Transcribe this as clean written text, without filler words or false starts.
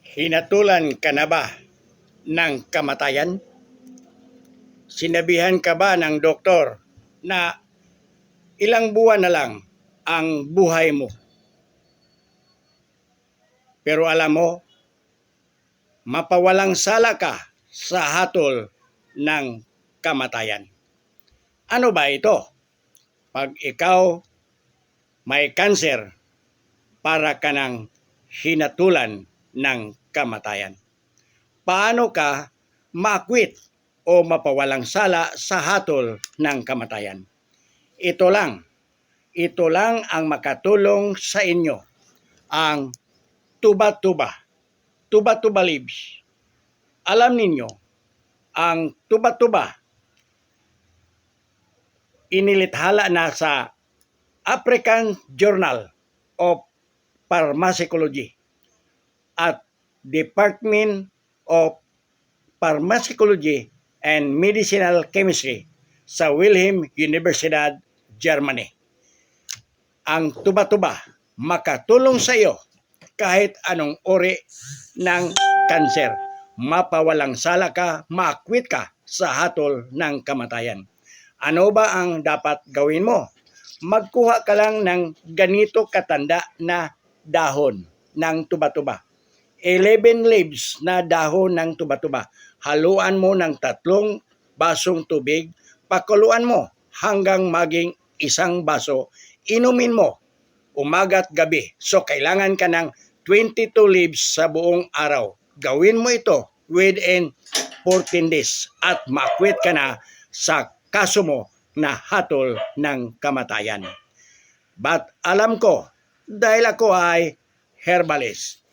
Hinatulan ka na ba ng kamatayan? Sinabihan ka ba ng doktor na ilang buwan na lang ang buhay mo? Pero alam mo, mapawalang sala ka sa hatol ng kamatayan. Ano ba ito? Pag ikaw may kanser, para ka ng hinatulan ng kamatayan. Paano ka maakwit o mapawalang sala sa hatol ng kamatayan? Ito lang ang makatulong sa inyo, ang tuba-tuba leaves. Alam ninyo, ang tuba-tuba inilithala na sa African Journal of Pharmacology at Department of Pharmacology and Medicinal Chemistry sa Wilhelm Universidad, Germany. Ang tuba-tuba makatulong sa iyo kahit anong uri ng kanser. Mapawalang sala ka, maakwit ka sa hatol ng kamatayan. Ano ba ang dapat gawin mo? Magkuha ka lang ng ganito katanda na dahon ng tuba-tuba. 11 leaves na dahon ng tuba-tuba. Haluan mo ng 3 basong tubig, pakuluan mo hanggang maging 1 baso. Inumin mo umaga at gabi. So kailangan ka ng 22 leaves sa buong araw. Gawin mo ito within 14 days at maakwit ka na sa kaso mo na hatol ng kamatayan. But alam ko, dahil ako ay herbalist,